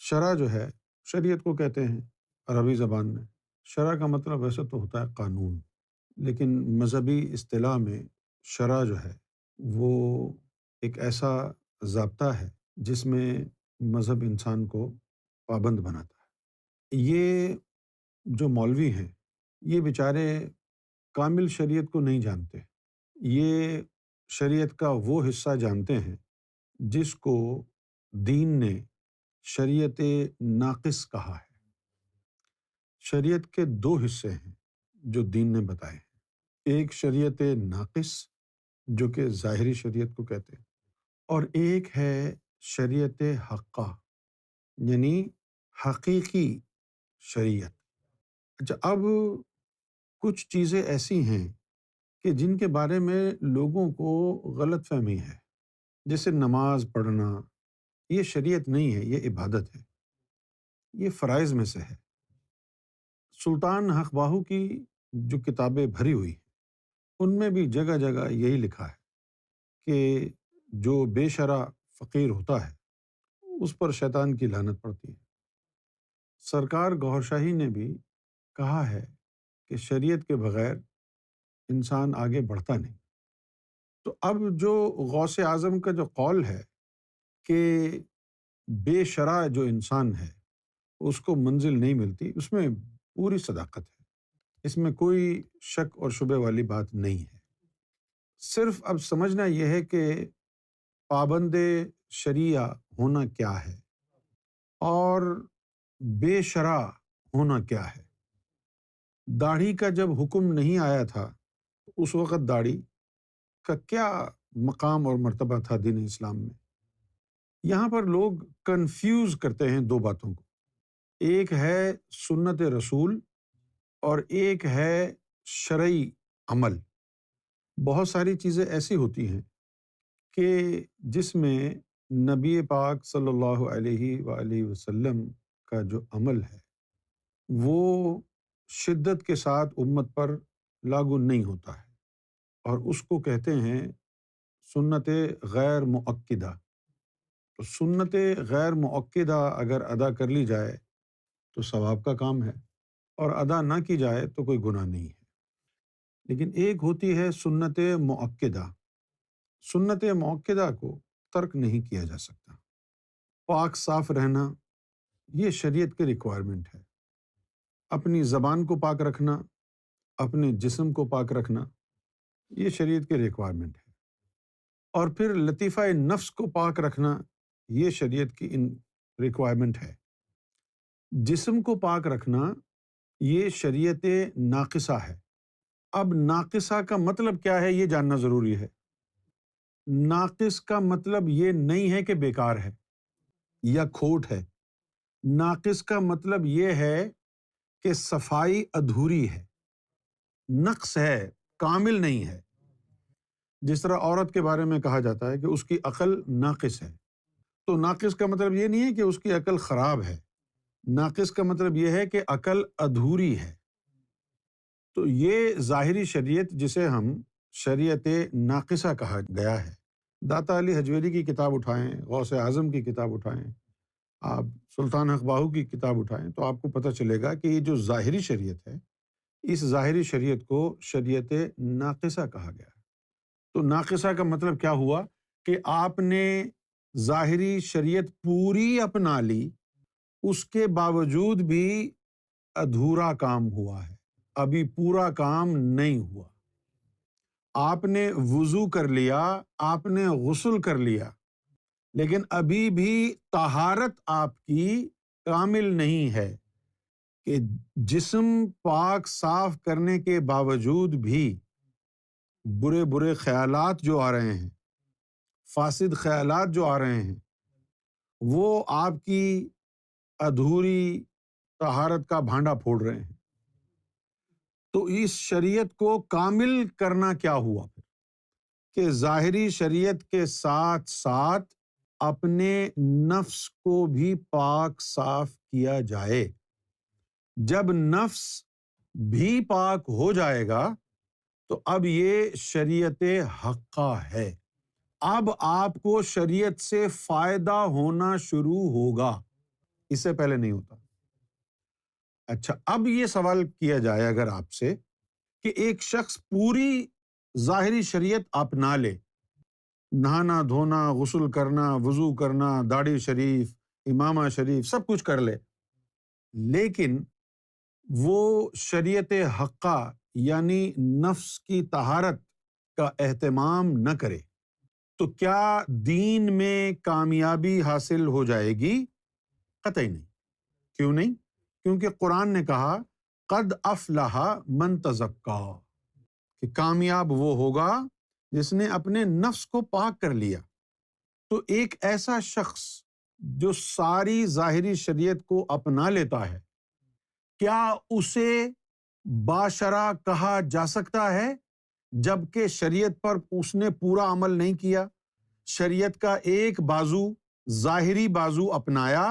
شرع جو ہے، شریعت کو کہتے ہیں عربی زبان میں۔ شرع کا مطلب ویسے تو ہوتا ہے قانون، لیکن مذہبی اصطلاح میں شرع جو ہے وہ ایک ایسا ضابطہ ہے جس میں مذہب انسان کو پابند بناتا ہے۔ یہ جو مولوی ہیں، یہ بیچارے کامل شریعت کو نہیں جانتے۔ یہ شریعت کا وہ حصہ جانتے ہیں جس کو دین نے شریعت ناقص کہا ہے۔ شریعت کے دو حصے ہیں جو دین نے بتائے ہیں، ایک شریعت ناقص جو کہ ظاہری شریعت کو کہتے ہیں، اور ایک ہے شریعت حقہ یعنی حقیقی شریعت۔ اچھا، اب کچھ چیزیں ایسی ہیں کہ جن کے بارے میں لوگوں کو غلط فہمی ہے، جیسے نماز پڑھنا، یہ شریعت نہیں ہے، یہ عبادت ہے، یہ فرائض میں سے ہے۔ سلطان حق باہو کی جو کتابیں بھری ہوئی ہیں ان میں بھی جگہ جگہ یہی لکھا ہے کہ جو بے شرع فقیر ہوتا ہے اس پر شیطان کی لعنت پڑتی ہے۔ سرکار گوھر شاہی نے بھی کہا ہے کہ شریعت کے بغیر انسان آگے بڑھتا نہیں۔ تو اب جو غوث اعظم کا جو قول ہے کہ بے شرع جو انسان ہے اس کو منزل نہیں ملتی، اس میں پوری صداقت ہے، اس میں کوئی شک اور شبے والی بات نہیں ہے۔ صرف اب سمجھنا یہ ہے کہ پابند شریعہ ہونا کیا ہے اور بے شرع ہونا کیا ہے۔ داڑھی کا جب حکم نہیں آیا تھا اس وقت داڑھی کا کیا مقام اور مرتبہ تھا دین اسلام میں؟ یہاں پر لوگ کنفیوز کرتے ہیں دو باتوں کو، ایک ہے سنت رسول اور ایک ہے شرعی عمل۔ بہت ساری چیزیں ایسی ہوتی ہیں کہ جس میں نبی پاک صلی اللہ علیہ وآلہ وسلم کا جو عمل ہے وہ شدت کے ساتھ امت پر لاگو نہیں ہوتا ہے، اور اس کو کہتے ہیں سنت غیر مؤکدہ۔ تو سنت غیر مؤکدہ اگر ادا کر لی جائے تو ثواب کا کام ہے، اور ادا نہ کی جائے تو کوئی گناہ نہیں ہے۔ لیکن ایک ہوتی ہے سنت مؤکدہ۔ سنت مؤکدہ کو ترک نہیں کیا جا سکتا۔ پاک صاف رہنا یہ شریعت کی ریکوائرمنٹ ہے۔ اپنی زبان کو پاک رکھنا، اپنے جسم کو پاک رکھنا، یہ شریعت کی ریکوائرمنٹ ہے۔ اور پھر لطیفہ نفس کو پاک رکھنا، یہ شریعت کی ریکوائرمنٹ ہے۔ جسم کو پاک رکھنا یہ شریعت ناقصہ ہے۔ اب ناقصہ کا مطلب کیا ہے یہ جاننا ضروری ہے۔ ناقص کا مطلب یہ نہیں ہے کہ بیکار ہے یا کھوٹ ہے۔ ناقص کا مطلب یہ ہے کہ صفائی ادھوری ہے، نقص ہے، کامل نہیں ہے۔ جس طرح عورت کے بارے میں کہا جاتا ہے کہ اس کی عقل ناقص ہے، تو ناقص کا مطلب یہ نہیں ہے کہ اس کی عقل خراب ہے، ناقص کا مطلب یہ ہے کہ عقل ادھوری ہے۔ تو یہ ظاہری شریعت جسے ہم شریعت ناقصہ کہا گیا ہے۔ داتا علی حجویری کی کتاب اٹھائیں، غوث اعظم کی کتاب اٹھائیں، آپ سلطان حق باہو کی کتاب اٹھائیں تو آپ کو پتہ چلے گا کہ یہ جو ظاہری شریعت ہے اس ظاہری شریعت کو شریعت ناقصہ کہا گیا ہے۔ تو ناقصہ کا مطلب کیا ہوا کہ آپ نے ظاہری شریعت پوری اپنا لی، اس کے باوجود بھی ادھورا کام ہوا ہے، ابھی پورا کام نہیں ہوا۔ آپ نے وضو کر لیا، آپ نے غسل کر لیا، لیکن ابھی بھی طہارت آپ کی کامل نہیں ہے، کہ جسم پاک صاف کرنے کے باوجود بھی برے برے خیالات جو آ رہے ہیں، فاسد خیالات جو آ رہے ہیں، وہ آپ کی ادھوری طہارت کا بھانڈا پھوڑ رہے ہیں۔ تو اس شریعت کو کامل کرنا کیا ہوا پھر؟ کہ ظاہری شریعت کے ساتھ ساتھ اپنے نفس کو بھی پاک صاف کیا جائے۔ جب نفس بھی پاک ہو جائے گا تو اب یہ شریعت حقہ ہے۔ اب آپ کو شریعت سے فائدہ ہونا شروع ہوگا۔ اس سے پہلے نہیں ہوتا۔ اچھا، اب یہ سوال کیا جائے اگر آپ سے کہ ایک شخص پوری ظاہری شریعت اپنا لے، نہانا دھونا، غسل کرنا، وضو کرنا، داڑھی شریف، امامہ شریف، سب کچھ کر لے، لیکن وہ شریعت حقہ یعنی نفس کی طہارت کا اہتمام نہ کرے، تو کیا دین میں کامیابی حاصل ہو جائے گی؟ قطعی نہیں۔ کیوں نہیں؟ کیونکہ قرآن نے کہا قد افلح من تزکا، کہ کامیاب وہ ہوگا جس نے اپنے نفس کو پاک کر لیا۔ تو ایک ایسا شخص جو ساری ظاہری شریعت کو اپنا لیتا ہے، کیا اسے باشرع کہا جا سکتا ہے جبکہ شریعت پر اس نے پورا عمل نہیں کیا؟ شریعت کا ایک بازو، ظاہری بازو اپنایا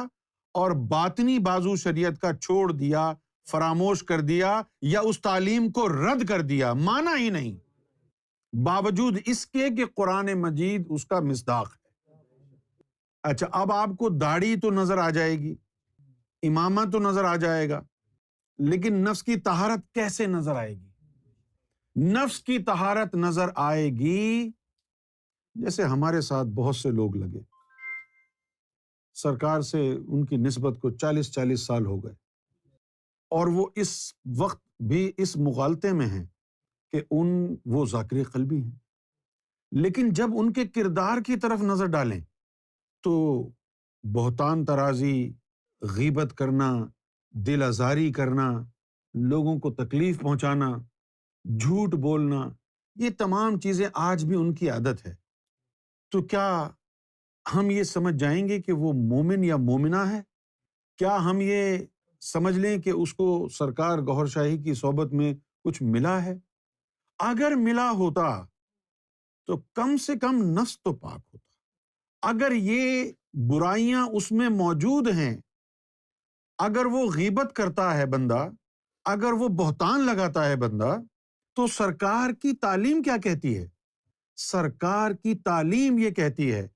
اور باطنی بازو شریعت کا چھوڑ دیا، فراموش کر دیا، یا اس تعلیم کو رد کر دیا، مانا ہی نہیں، باوجود اس کے کہ قرآن مجید اس کا مصداق ہے۔ اچھا، اب آپ کو داڑھی تو نظر آ جائے گی، امامہ تو نظر آ جائے گا، لیکن نفس کی طہارت کیسے نظر آئے گی؟ نفس کی طہارت نظر آئے گی جیسے ہمارے ساتھ بہت سے لوگ لگے، سرکار سے ان کی نسبت کو 40 سال ہو گئے، اور وہ اس وقت بھی اس مغالطے میں ہیں کہ وہ ذاکر قلبی ہیں، لیکن جب ان کے کردار کی طرف نظر ڈالیں تو بہتان ترازی، غیبت کرنا، دل آزاری کرنا، لوگوں کو تکلیف پہنچانا، جھوٹ بولنا، یہ تمام چیزیں آج بھی ان کی عادت ہے۔ تو کیا ہم یہ سمجھ جائیں گے کہ وہ مومن یا مومنہ ہے؟ کیا ہم یہ سمجھ لیں کہ اس کو سرکار گوہر شاہی کی صحبت میں کچھ ملا ہے؟ اگر ملا ہوتا تو کم سے کم نفس تو پاک ہوتا۔ اگر یہ برائیاں اس میں موجود ہیں، اگر وہ غیبت کرتا ہے بندہ، اگر وہ بہتان لگاتا ہے بندہ، تو سرکار کی تعلیم کیا کہتی ہے؟ سرکار کی تعلیم یہ کہتی ہے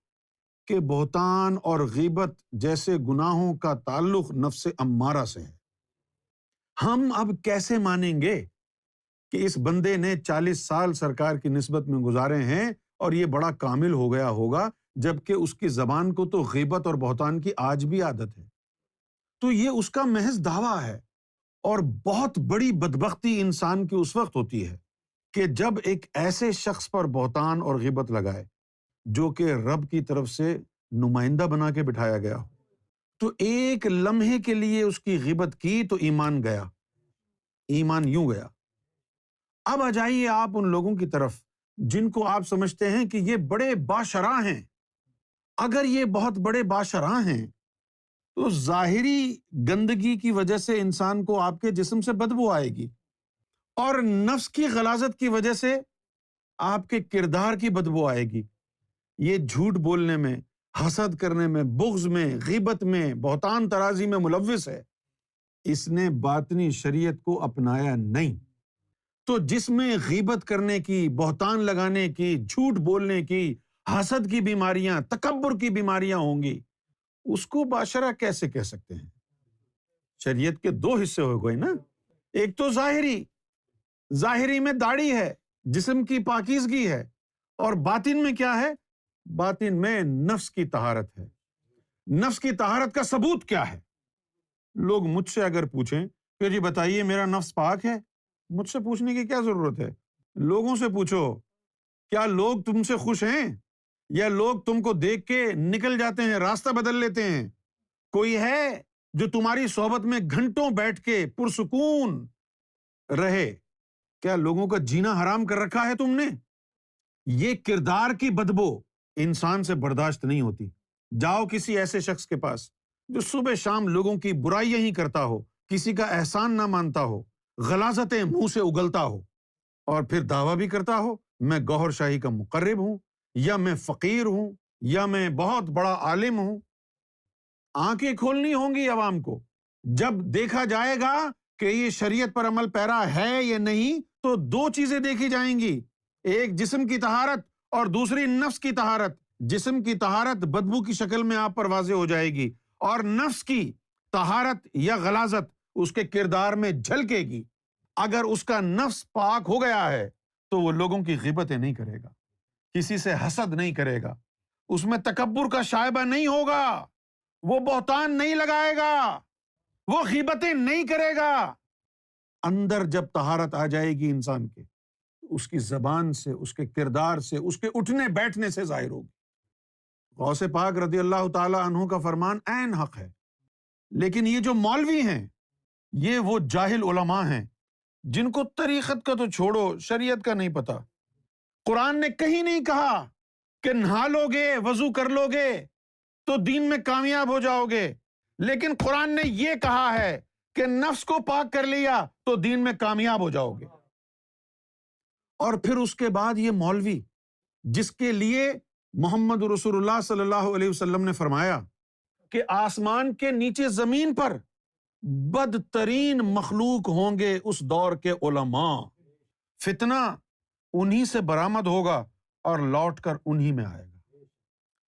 کہ بہتان اور غیبت جیسے گناہوں کا تعلق نفس امارہ سے ہے۔ ہم اب کیسے مانیں گے کہ اس بندے نے 40 سال سرکار کی نسبت میں گزارے ہیں اور یہ بڑا کامل ہو گیا ہوگا، جبکہ اس کی زبان کو تو غیبت اور بہتان کی آج بھی عادت ہے؟ تو یہ اس کا محض دعویٰ ہے، اور بہت بڑی بدبختی انسان کی اس وقت ہوتی ہے کہ جب ایک ایسے شخص پر بہتان اور غیبت لگائے جو کہ رب کی طرف سے نمائندہ بنا کے بٹھایا گیا ہو، تو ایک لمحے کے لیے اس کی غیبت کی تو ایمان گیا، ایمان یوں گیا۔ اب آ جائیے آپ ان لوگوں کی طرف جن کو آپ سمجھتے ہیں کہ یہ بڑے باشرع ہیں۔ اگر یہ بہت بڑے باشرع ہیں تو ظاہری گندگی کی وجہ سے انسان کو آپ کے جسم سے بدبو آئے گی، اور نفس کی غلاظت کی وجہ سے آپ کے کردار کی بدبو آئے گی۔ یہ جھوٹ بولنے میں، حسد کرنے میں، بغض میں، غیبت میں، بہتان ترازی میں ملوث ہے، اس نے باطنی شریعت کو اپنایا نہیں۔ تو جس میں غیبت کرنے کی، بہتان لگانے کی، جھوٹ بولنے کی، حسد کی بیماریاں، تکبر کی بیماریاں ہوں گی، اس کو باشرع کیسے کہہ سکتے ہیں؟ شریعت کے دو حصے ہو گئے نا، ایک تو ظاہری میں داڑھی ہے، جسم کی پاکیزگی ہے، اور باطن میں کیا ہے؟ باطن میں نفس کی طہارت ہے۔ نفس کی طہارت کا ثبوت کیا ہے؟ لوگ مجھ سے اگر پوچھیں کہ جی بتائیے میرا نفس پاک ہے، مجھ سے پوچھنے کی کیا ضرورت ہے؟ لوگوں سے پوچھو، کیا لوگ تم سے خوش ہیں؟ یا لوگ تم کو دیکھ کے نکل جاتے ہیں، راستہ بدل لیتے ہیں؟ کوئی ہے جو تمہاری صحبت میں گھنٹوں بیٹھ کے پرسکون رہے؟ کیا لوگوں کا جینا حرام کر رکھا ہے تم نے؟ یہ کردار کی بدبو انسان سے برداشت نہیں ہوتی۔ جاؤ کسی ایسے شخص کے پاس جو صبح شام لوگوں کی برائیاں ہی کرتا ہو، کسی کا احسان نہ مانتا ہو، غلاظتیں منہ سے اگلتا ہو، اور پھر دعویٰ بھی کرتا ہو میں گوہر شاہی کا مقرب ہوں، یا میں فقیر ہوں، یا میں بہت بڑا عالم ہوں۔ آنکھیں کھولنی ہوں گی عوام کو۔ جب دیکھا جائے گا کہ یہ شریعت پر عمل پیرا ہے یا نہیں، تو دو چیزیں دیکھی جائیں گی، ایک جسم کی طہارت اور دوسری نفس کی طہارت۔ جسم کی طہارت بدبو کی شکل میں آپ پر واضح ہو جائے گی، اور نفس کی طہارت یا غلاظت اس کے کردار میں جھلکے گی۔ اگر اس کا نفس پاک ہو گیا ہے تو وہ لوگوں کی غیبتیں نہیں کرے گا، کسی سے حسد نہیں کرے گا، اس میں تکبر کا شائبہ نہیں ہوگا، وہ بہتان نہیں لگائے گا، وہ غیبتیں نہیں کرے گا۔ اندر جب طہارت آ جائے گی انسان کے، اس کی زبان سے، اس کے کردار سے، اس کے اٹھنے بیٹھنے سے ظاہر ہوگی۔ غوث پاک رضی اللہ تعالی عنہ کا فرمان عین حق ہے۔ لیکن یہ جو مولوی ہیں، یہ وہ جاہل علماء ہیں جن کو طریقت کا تو چھوڑو، شریعت کا نہیں پتا۔ قرآن نے کہیں نہیں کہا کہ نہا لو گے، وضو کر لو گے تو دین میں کامیاب ہو جاؤ گے، لیکن قرآن نے یہ کہا ہے کہ نفس کو پاک کر لیا تو دین میں کامیاب ہو جاؤ گے۔ اور پھر اس کے بعد یہ مولوی جس کے لیے محمد رسول اللہ صلی اللہ علیہ وسلم نے فرمایا کہ آسمان کے نیچے زمین پر بدترین مخلوق ہوں گے اس دور کے علماء، فتنہ انہی سے برآمد ہوگا اور لوٹ کر انہی میں آئے گا۔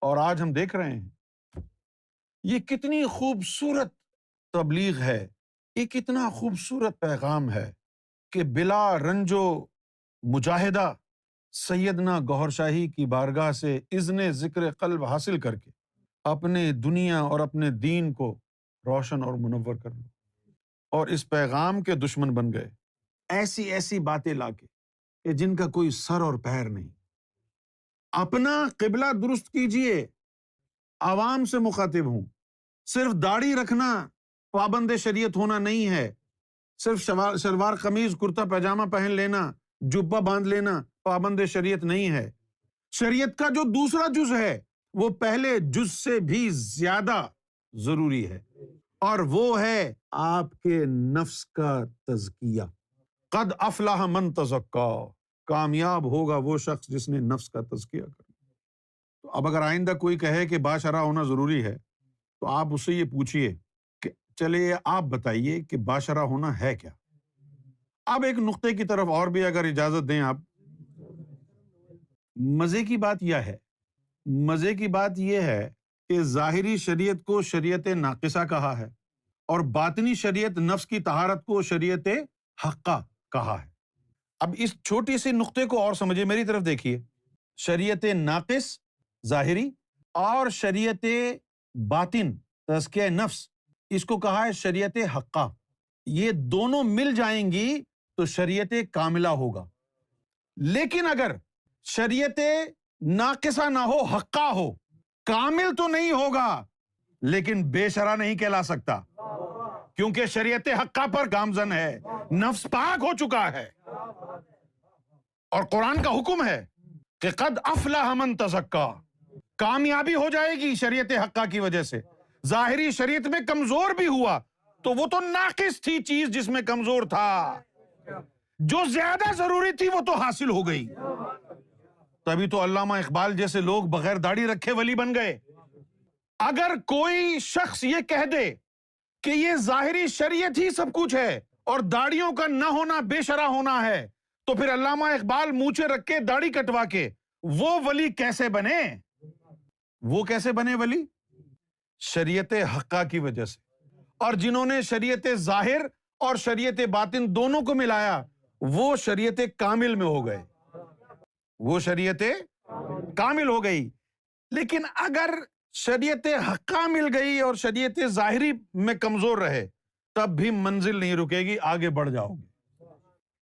اور آج ہم دیکھ رہے ہیں یہ کتنی خوبصورت تبلیغ ہے، یہ کتنا خوبصورت پیغام ہے کہ بلا رنج و مجاہدہ سیدنا گوہر شاہی کی بارگاہ سے اذن ذکر قلب حاصل کر کے اپنے دنیا اور اپنے دین کو روشن اور منور کر لو، اور اس پیغام کے دشمن بن گئے ایسی ایسی باتیں لا کے کہ جن کا کوئی سر اور پیر نہیں۔ اپنا قبلہ درست کیجئے، عوام سے مخاطب ہوں۔ صرف داڑھی رکھنا پابند شریعت ہونا نہیں ہے، صرف شلوار قمیض کرتا پیجامہ پہن لینا، جبہ باندھ لینا پابند شریعت نہیں ہے۔ شریعت کا جو دوسرا جز ہے وہ پہلے جز سے بھی زیادہ ضروری ہے، اور وہ ہے آپ کے نفس کا تزکیہ۔ قد افلح من تزکا، کامیاب ہوگا وہ شخص جس نے نفس کا تزکیہ کر لیا۔ تو اب اگر آئندہ کوئی کہے کہ باشرہ ہونا ضروری ہے تو آپ اس سے یہ پوچھئے کہ چلے آپ بتائیے کہ باشرہ ہونا ہے کیا۔ اب ایک نقطے کی طرف اور بھی اگر اجازت دیں آپ، مزے کی بات یہ ہے کہ ظاہری شریعت کو شریعت ناقصہ کہا ہے اور باطنی شریعت نفس کی طہارت کو شریعت حقہ کہا ہے۔ اب اس چھوٹی سی نقطے کو اور سمجھے، میری طرف دیکھیے، شریعت ناقص ظاہری اور شریعت باطن تزکیہ نفس، اس کو کہا ہے شریعت حقہ۔ یہ دونوں مل جائیں گی تو شریعت کاملہ ہوگا۔ لیکن اگر شریعت ناقصہ نہ ہو، حقہ ہو، کامل تو نہیں ہوگا لیکن بے شرع نہیں کہلا سکتا، کیونکہ شریعت حقہ پر گامزن ہے، نفس پاک ہو چکا ہے، اور قرآن کا حکم ہے کہ قد افلح من تزکا، کامیابی ہو جائے گی شریعت حقہ کی وجہ سے۔ ظاہری شریعت میں کمزور بھی ہوا تو وہ تو ناقص تھی چیز جس میں کمزور تھا، جو زیادہ ضروری تھی وہ تو حاصل ہو گئی۔ تبھی تو علامہ اقبال جیسے لوگ بغیر داڑھی رکھے ولی بن گئے۔ اگر کوئی شخص یہ کہہ دے کہ یہ ظاہری شریعت ہی سب کچھ ہے اور داڑھیوں کا نہ ہونا بے شرع ہونا ہے، تو پھر علامہ اقبال مونچھیں رکھ کے داڑھی کٹوا کے وہ ولی کیسے بنے؟ وہ کیسے بنے ولی؟ شریعت حقہ کی وجہ سے۔ اور جنہوں نے شریعت ظاہر اور شریعت باطن دونوں کو ملایا وہ شریعت کامل میں ہو گئے، وہ شریعت کامل ہو گئی۔ لیکن اگر شریعت حقہ مل گئی اور شریعت ظاہری میں کمزور رہے، تب بھی منزل نہیں رکے گی، آگے بڑھ جاؤ گے،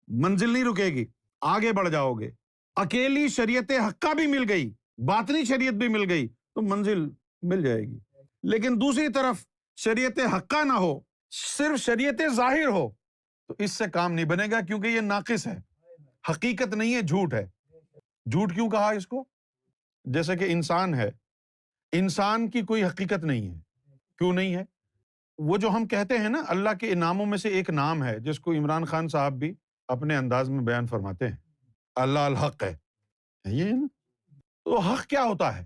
منزل نہیں رکے گی، آگے بڑھ جاؤ گے۔ اکیلی شریعت حقہ بھی مل گئی، باطنی شریعت بھی مل گئی تو منزل مل جائے گی۔ لیکن دوسری طرف شریعت حقہ نہ ہو، صرف شریعت ظاہر ہو، تو اس سے کام نہیں بنے گا، کیونکہ یہ ناقص ہے، حقیقت نہیں ہے، جھوٹ ہے۔ جھوٹ کیوں کہا اس کو؟ جیسے کہ انسان ہے، انسان کی کوئی حقیقت نہیں ہے۔ کیوں نہیں ہے؟ وہ جو ہم کہتے ہیں نا اللہ کے انعاموں میں سے ایک نام ہے جس کو عمران خان صاحب بھی اپنے انداز میں بیان فرماتے ہیں، اللہ الحق ہے، یہ ہے نا؟ تو حق کیا ہوتا ہے؟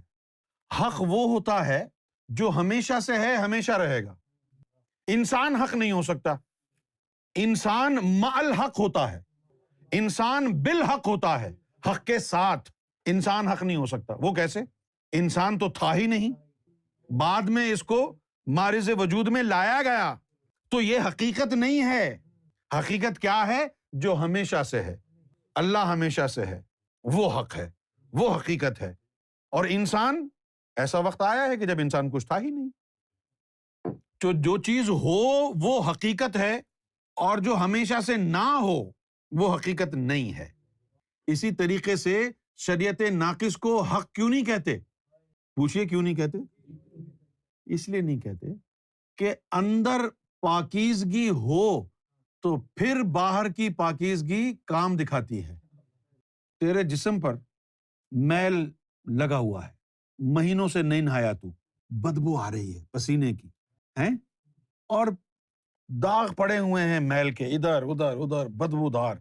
حق وہ ہوتا ہے جو ہمیشہ سے ہے، ہمیشہ رہے گا۔ انسان حق نہیں ہو سکتا، انسان مع الحق ہوتا ہے، انسان بالحق ہوتا ہے، حق کے ساتھ انسان حق نہیں ہو سکتا۔ وہ کیسے؟ انسان تو تھا ہی نہیں، بعد میں اس کو مارز وجود میں لایا گیا، تو یہ حقیقت نہیں ہے۔ حقیقت کیا ہے؟ جو ہمیشہ سے ہے، اللہ ہمیشہ سے ہے، وہ حق ہے، وہ حقیقت ہے۔ اور انسان، ایسا وقت آیا ہے کہ جب انسان کچھ تھا ہی نہیں۔ جو چیز ہو وہ حقیقت ہے، اور جو ہمیشہ سے نہ ہو وہ حقیقت نہیں ہے۔ اسی طریقے سے شریعت ناقص کو حق کیوں نہیں کہتے؟ پوچھئے کیوں نہیں کہتے؟ اس لیے نہیں کہتے کہ اندر پاکیزگی ہو تو پھر باہر کی پاکیزگی کام دکھاتی ہے۔ تیرے جسم پر میل لگا ہوا ہے، مہینوں سے نہیں نہایا تو، بدبو آ رہی ہے پسینے کی، ہیں، اور داغ پڑے ہوئے ہیں میل کے، ادھر ادھر ادھر بدبودار،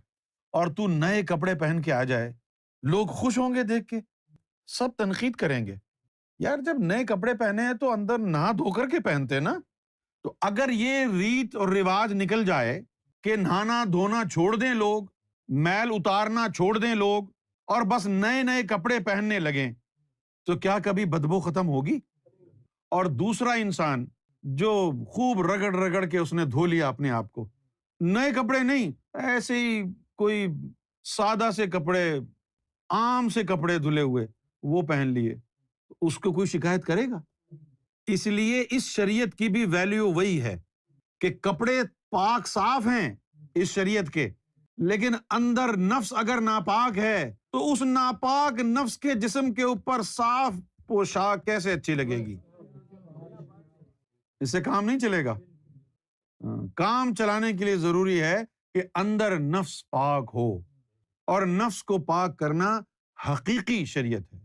اور تو نئے کپڑے پہن کے آ جائے، لوگ خوش ہوں گے دیکھ کے، سب تنقید کریں گے، یار جب نئے کپڑے پہنے ہیں تو اندر نہا دھو کر کے پہنتے نا۔ تو اگر یہ ریت اور رواج نکل جائے کہ نہانا دھونا چھوڑ دیں لوگ، میل اتارنا چھوڑ دیں لوگ، اور بس نئے نئے کپڑے پہننے لگیں، تو کیا کبھی بدبو ختم ہوگی؟ اور دوسرا انسان جو خوب رگڑ رگڑ کے اس نے دھو لیا اپنے آپ کو، نئے کپڑے نہیں، ایسے ہی کوئی سادہ سے کپڑے، عام سے کپڑے دھلے ہوئے وہ پہن لیے، اس کو کوئی شکایت کرے گا؟ اس لیے اس شریعت کی بھی ویلیو وہی ہے کہ کپڑے پاک صاف ہیں اس شریعت کے، لیکن اندر نفس اگر ناپاک ہے تو اس ناپاک نفس کے جسم کے اوپر صاف پوشاک کیسے اچھی لگے گی؟ اس سے کام نہیں چلے گا۔ کام چلانے کے لیے ضروری ہے کہ اندر نفس پاک ہو، اور نفس کو پاک کرنا حقیقی شریعت ہے۔